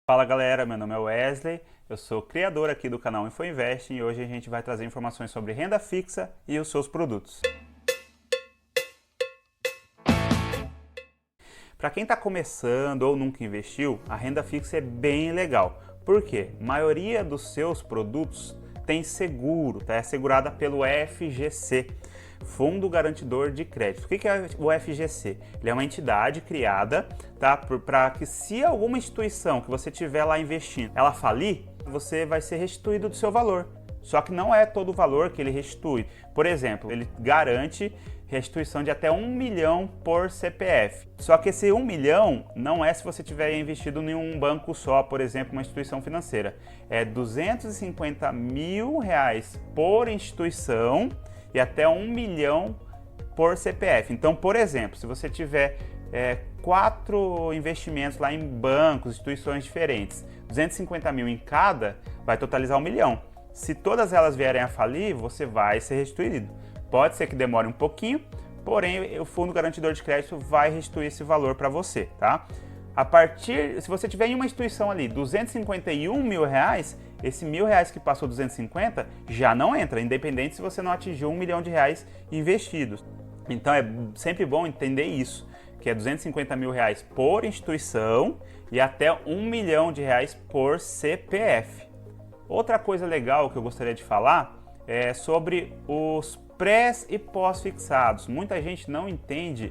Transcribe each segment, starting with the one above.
Fala galera, meu nome é Wesley, eu sou criador aqui do canal InfoInvest e hoje a gente vai trazer informações sobre renda fixa e os seus produtos. Para quem está começando ou nunca investiu, a renda fixa é bem legal. Por quê? A maioria dos seus produtos tem seguro, é assegurada pelo FGC, Fundo Garantidor de Crédito. O que é o FGC? Ele é uma entidade criada para que, se alguma instituição que você tiver lá investindo, ela falir, você vai ser restituído do seu valor. Só que não é todo o valor que ele restitui. Por exemplo, ele garante restituição de até 1 milhão por CPF. Só que esse 1 milhão não é se você tiver investido em um banco só, por exemplo, uma instituição financeira. É 250 mil reais por instituição e até 1 milhão por CPF. Então, por exemplo, se você tiver 4 investimentos lá em bancos, instituições diferentes, 250 mil em cada, vai totalizar 1 milhão. Se todas elas vierem a falir, você vai ser restituído. Pode ser que demore um pouquinho, porém o Fundo Garantidor de Crédito vai restituir esse valor para você, tá? Se você tiver em uma instituição ali 251 mil reais, esse R$1.000 que passou 250 já não entra, independente se você não atingiu 1 milhão de reais investidos. Então é sempre bom entender isso, que é 250 mil reais por instituição e até 1 milhão de reais por CPF. Outra coisa legal que eu gostaria de falar é sobre os pré e pós-fixados. Muita gente não entende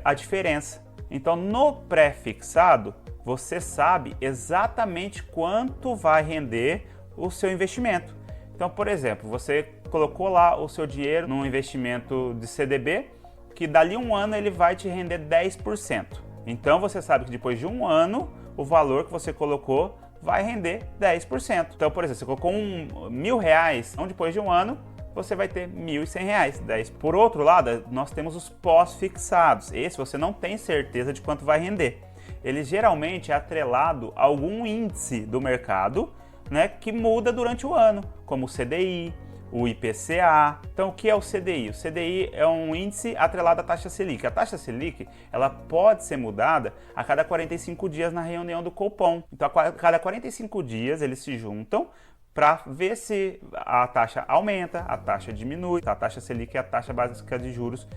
a diferença. Então, no pré-fixado, você sabe exatamente quanto vai render o seu investimento. Então, por exemplo, você colocou lá o seu dinheiro num investimento de CDB, que dali um ano ele vai te render 10%. Então, você sabe que depois de um ano, o valor que você colocou vai render 10%. Então, por exemplo, você colocou R$1.000, então depois de um ano, você vai ter R$1.100, 10. Por outro lado, nós temos os pós-fixados. Esse você não tem certeza de quanto vai render. Ele geralmente é atrelado a algum índice do mercado, né, que muda durante o ano, como o CDI, o IPCA. Então, o que é o CDI? O CDI é um índice atrelado à taxa Selic. A taxa Selic, ela pode ser mudada a cada 45 dias na reunião do Copom. Então, a cada 45 dias eles se juntam para ver se a taxa aumenta, a taxa diminui. A taxa Selic é a taxa básica de juros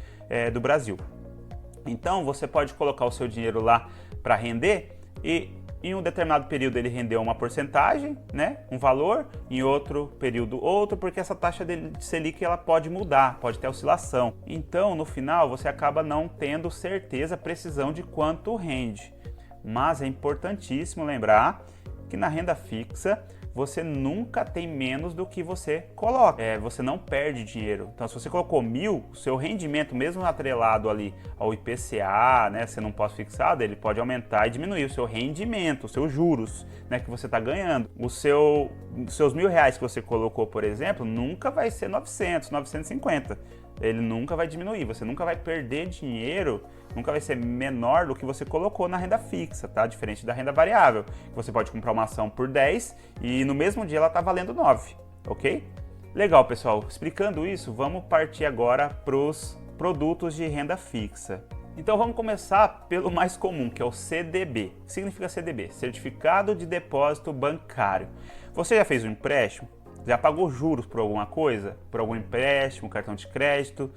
do Brasil. Então, você pode colocar o seu dinheiro lá para render e em um determinado período ele rendeu uma porcentagem, né, um valor, em outro período outro, porque essa taxa de Selic ela pode mudar, pode ter oscilação. Então, no final, você acaba não tendo certeza, precisão de quanto rende. Mas é importantíssimo lembrar que na renda fixa, você nunca tem menos do que você coloca. Você não perde dinheiro. Então, se você colocou 1.000, o seu rendimento, mesmo atrelado ali ao IPCA, né, sendo um pós-fixado, ele pode aumentar e diminuir o seu rendimento, os seus juros, né, que você está ganhando. Os seus R$1.000 que você colocou, por exemplo, nunca vai ser 900, 950. Ele nunca vai diminuir, você nunca vai perder dinheiro, nunca vai ser menor do que você colocou na renda fixa, tá? Diferente da renda variável, que você pode comprar uma ação por 10 e no mesmo dia ela tá valendo 9, ok? Legal, pessoal. Explicando isso, vamos partir agora para os produtos de renda fixa. Então vamos começar pelo mais comum, que é o CDB. O que significa CDB? Certificado de Depósito Bancário. Você já fez um empréstimo? Já pagou juros por alguma coisa? Por algum empréstimo, cartão de crédito?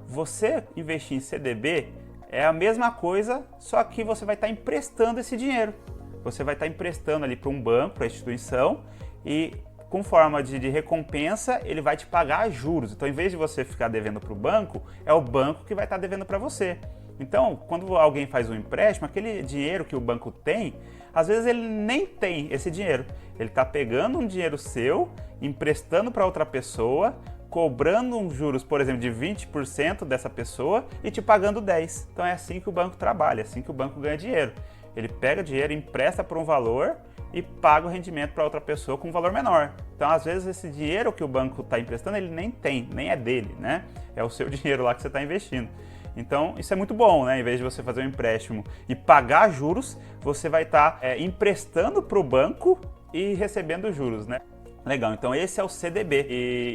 Você investir em CDB é a mesma coisa, só que você vai estar emprestando esse dinheiro. Você vai estar emprestando ali para um banco, para a instituição, e com forma de recompensa, ele vai te pagar juros. Então, em vez de você ficar devendo para o banco, é o banco que vai estar devendo para você. Então, quando alguém faz um empréstimo, aquele dinheiro que o banco tem, às vezes ele nem tem esse dinheiro. Ele está pegando um dinheiro seu, emprestando para outra pessoa, cobrando uns juros, por exemplo, de 20% dessa pessoa e te pagando 10%. Então é assim que o banco trabalha, é assim que o banco ganha dinheiro. Ele pega dinheiro, empresta por um valor e paga o rendimento para outra pessoa com um valor menor. Então, às vezes, esse dinheiro que o banco está emprestando, ele nem tem, nem é dele, né? É o seu dinheiro lá que você está investindo. Então, isso é muito bom, né? Em vez de você fazer um empréstimo e pagar juros, você vai estar emprestando para o banco e recebendo juros, né? Legal, então esse é o CDB.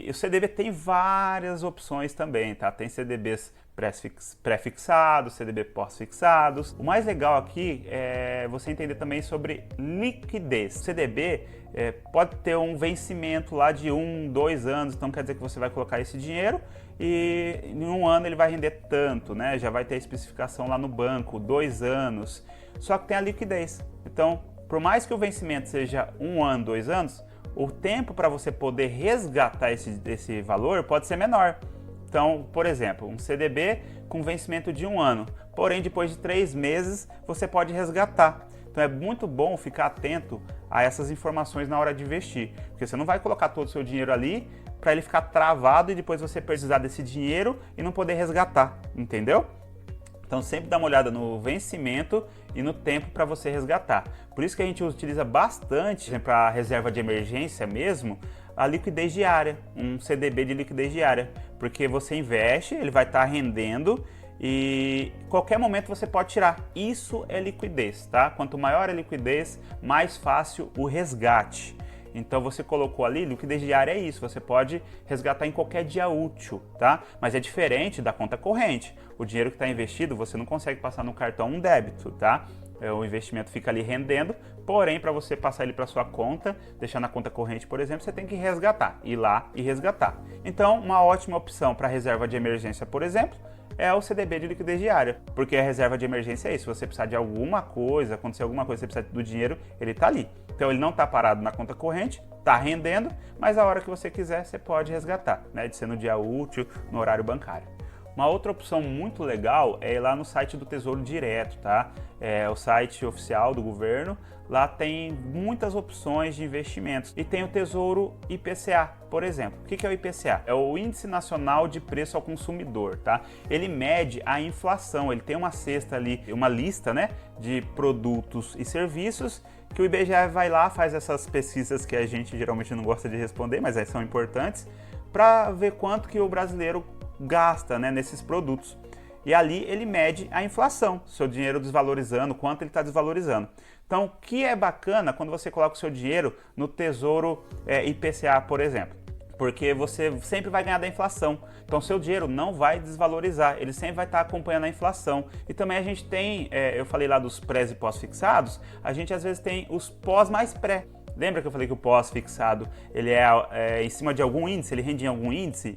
E o CDB tem várias opções também, tá? Tem CDBs pré-fixados, CDB pós-fixados. O mais legal aqui é você entender também sobre liquidez. O CDB pode ter um vencimento lá de 1, 2 anos, então quer dizer que você vai colocar esse dinheiro e em um ano ele vai render tanto, né? Já vai ter a especificação lá no banco, 2 anos, só que tem a liquidez. Então, por mais que o vencimento seja 1 ano, 2 anos, o tempo para você poder resgatar esse valor pode ser menor. Então, por exemplo, um CDB com vencimento de 1 ano, porém depois de 3 meses você pode resgatar. Então é muito bom ficar atento a essas informações na hora de investir, porque você não vai colocar todo o seu dinheiro ali para ele ficar travado e depois você precisar desse dinheiro e não poder resgatar, entendeu? Então sempre dá uma olhada no vencimento e no tempo para você resgatar. Por isso que a gente utiliza bastante para a reserva de emergência mesmo, a liquidez diária, um CDB de liquidez diária, porque você investe, ele vai estar rendendo e qualquer momento você pode tirar. Isso é liquidez, tá? Quanto maior a liquidez, mais fácil o resgate. Então você colocou ali, liquidez diária é isso, você pode resgatar em qualquer dia útil, tá? Mas é diferente da conta corrente. O dinheiro que está investido, você não consegue passar no cartão um débito, tá? O investimento fica ali rendendo, porém para você passar ele para sua conta, deixar na conta corrente, por exemplo, você tem que resgatar, ir lá e resgatar. Então, uma ótima opção para reserva de emergência, por exemplo, é o CDB de liquidez diária, porque a reserva de emergência é isso, se você precisar de alguma coisa, acontecer alguma coisa, você precisa do dinheiro, ele está ali. Então ele não está parado na conta corrente, está rendendo, mas a hora que você quiser você pode resgatar, né, de ser no dia útil, no horário bancário. Uma outra opção muito legal é ir lá no site do Tesouro Direto, tá? É o site oficial do governo, lá tem muitas opções de investimentos e tem o Tesouro IPCA, por exemplo. O que é o IPCA? É o Índice Nacional de Preço ao Consumidor, tá? Ele mede a inflação, ele tem uma cesta ali, uma lista, né, de produtos e serviços que o IBGE vai lá, faz essas pesquisas que a gente geralmente não gosta de responder, mas são importantes, para ver quanto que o brasileiro gasta, né, nesses produtos. E ali ele mede a inflação, seu dinheiro desvalorizando, quanto ele está desvalorizando. Então, o que é bacana quando você coloca o seu dinheiro no Tesouro IPCA, por exemplo? Porque você sempre vai ganhar da inflação. Então, seu dinheiro não vai desvalorizar, ele sempre vai estar acompanhando a inflação. E também a gente tem, eu falei lá dos pré e pós-fixados, a gente às vezes tem os pós mais pré. Lembra que eu falei que o pós-fixado ele é em cima de algum índice, ele rende em algum índice,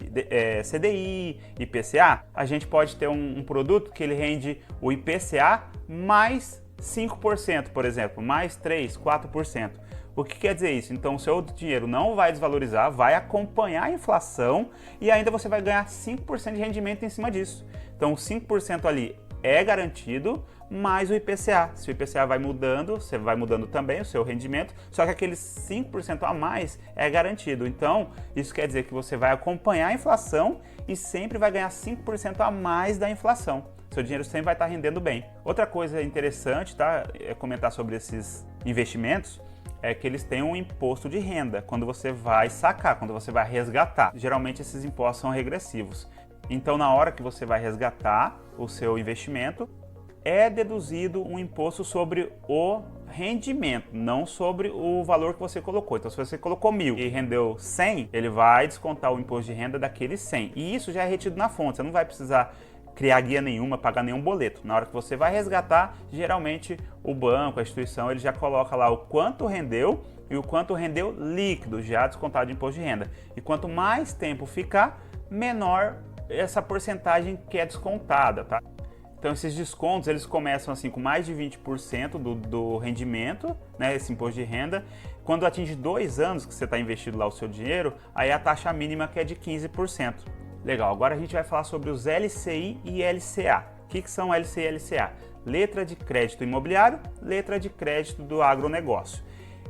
CDI, IPCA? A gente pode ter um produto que ele rende o IPCA mais 5%, por exemplo, mais 3%, 4%. O que quer dizer isso? Então o seu dinheiro não vai desvalorizar, vai acompanhar a inflação e ainda você vai ganhar 5% de rendimento em cima disso. Então o 5% ali é garantido, mais o IPCA. Se o IPCA vai mudando, você vai mudando também o seu rendimento, só que aqueles 5% a mais é garantido. Então, isso quer dizer que você vai acompanhar a inflação e sempre vai ganhar 5% a mais da inflação. Seu dinheiro sempre vai estar rendendo bem. Outra coisa interessante, tá, é comentar sobre esses investimentos, é que eles têm um imposto de renda quando você vai sacar, quando você vai resgatar. Geralmente esses impostos são regressivos. Então, na hora que você vai resgatar o seu investimento, é deduzido um imposto sobre o rendimento, não sobre o valor que você colocou. Então, se você colocou 1.000 e rendeu 100, ele vai descontar o imposto de renda daquele 100. E isso já é retido na fonte, você não vai precisar criar guia nenhuma, pagar nenhum boleto. Na hora que você vai resgatar, geralmente o banco, a instituição, ele já coloca lá o quanto rendeu e o quanto rendeu líquido, já descontado de imposto de renda. E quanto mais tempo ficar, menor essa porcentagem que é descontada, tá? Então esses descontos, eles começam assim com mais de 20% do rendimento, né, esse imposto de renda. Quando atinge 2 anos que você está investindo lá o seu dinheiro, aí a taxa mínima que é de 15%. Legal, agora a gente vai falar sobre os LCI e LCA. O que são LCI e LCA? Letra de crédito imobiliário, letra de crédito do agronegócio.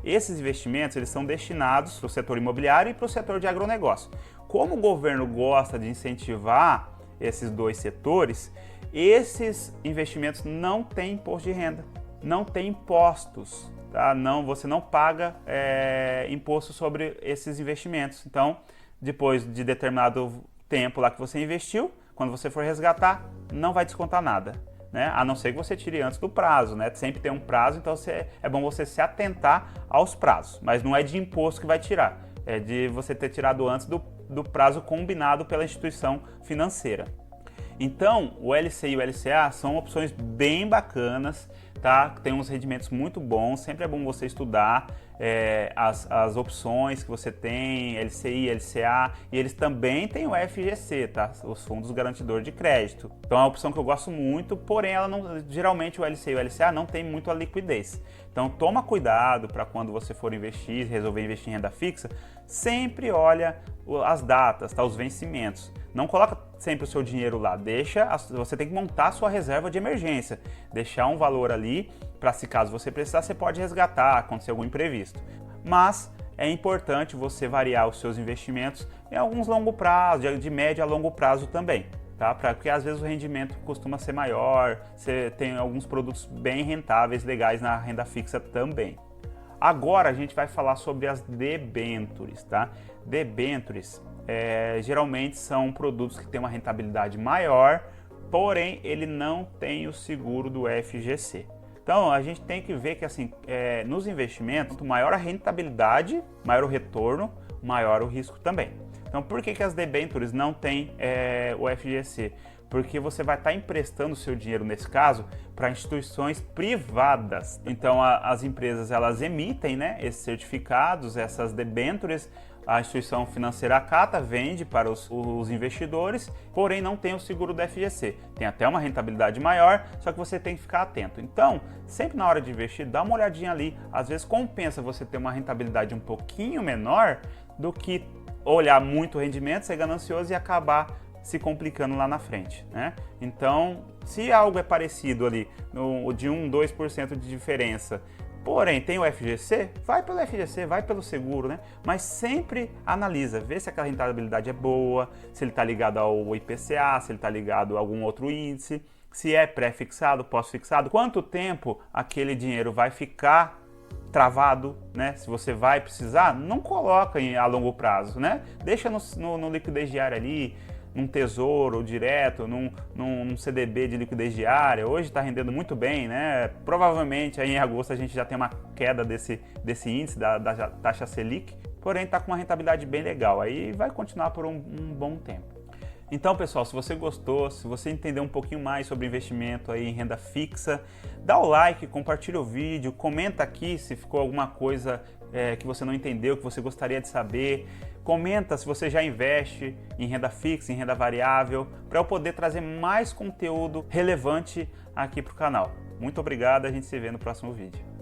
Esses investimentos, eles são destinados para o setor imobiliário e para o setor de agronegócio. Como o governo gosta de incentivar esses dois setores, esses investimentos não têm imposto de renda, não tem impostos, tá? Não, você não paga imposto sobre esses investimentos. Então, depois de determinado tempo lá que você investiu, quando você for resgatar, não vai descontar nada, né? A não ser que você tire antes do prazo, né? Sempre tem um prazo, então é bom você se atentar aos prazos, mas não é de imposto que vai tirar, é de você ter tirado antes do prazo combinado pela instituição financeira. Então, o LCI e o LCA são opções bem bacanas, tá? Tem uns rendimentos muito bons, sempre é bom você estudar as opções que você tem, LCI, LCA, e eles também têm o FGC, tá? Os Fundos Garantidores de Crédito. Então é uma opção que eu gosto muito, porém ela não, geralmente o LCI e o LCA não tem muito a liquidez. Então toma cuidado para quando você for investir, resolver investir em renda fixa, sempre olha as datas, tá? Os vencimentos. Não coloca sempre o seu dinheiro lá, você tem que montar a sua reserva de emergência, deixar um valor ali para se caso você precisar, você pode resgatar, acontecer algum imprevisto. Mas é importante você variar os seus investimentos em alguns longo prazo, de médio a longo prazo também, tá? Porque às vezes o rendimento costuma ser maior, você tem alguns produtos bem rentáveis, legais na renda fixa também. Agora a gente vai falar sobre as debêntures, tá? Debêntures geralmente são produtos que têm uma rentabilidade maior, porém ele não tem o seguro do FGC. Então a gente tem que ver que assim, nos investimentos, quanto maior a rentabilidade, maior o retorno, maior o risco também. Então por que as debêntures não têm o FGC? Porque você vai estar emprestando o seu dinheiro, nesse caso, para instituições privadas. Então as empresas elas emitem, né, esses certificados, essas debêntures, a instituição financeira acata, vende para os investidores, porém não tem o seguro do FGC. Tem até uma rentabilidade maior, só que você tem que ficar atento. Então, sempre na hora de investir, dá uma olhadinha ali. Às vezes compensa você ter uma rentabilidade um pouquinho menor do que olhar muito o rendimento, ser ganancioso e acabar se complicando lá na frente, né? Então, se algo é parecido ali, de 1, 2% de diferença, porém tem o FGC, vai pelo FGC, vai pelo seguro, né? Mas sempre analisa, vê se aquela rentabilidade é boa, se ele está ligado ao IPCA, se ele está ligado a algum outro índice, se é pré-fixado, pós-fixado, quanto tempo aquele dinheiro vai ficar travado, né? Se você vai precisar, não coloca a longo prazo, né? Deixa no liquidez diária ali, num tesouro direto, num CDB de liquidez diária. Hoje está rendendo muito bem, né? Provavelmente aí em agosto a gente já tem uma queda desse índice da taxa Selic, porém está com uma rentabilidade bem legal. Aí vai continuar por um bom tempo. Então, pessoal, se você gostou, se você entendeu um pouquinho mais sobre investimento aí em renda fixa, dá o like, compartilha o vídeo, comenta aqui se ficou alguma coisa que você não entendeu, que você gostaria de saber. Comenta se você já investe em renda fixa, em renda variável, para eu poder trazer mais conteúdo relevante aqui para o canal. Muito obrigado, a gente se vê no próximo vídeo.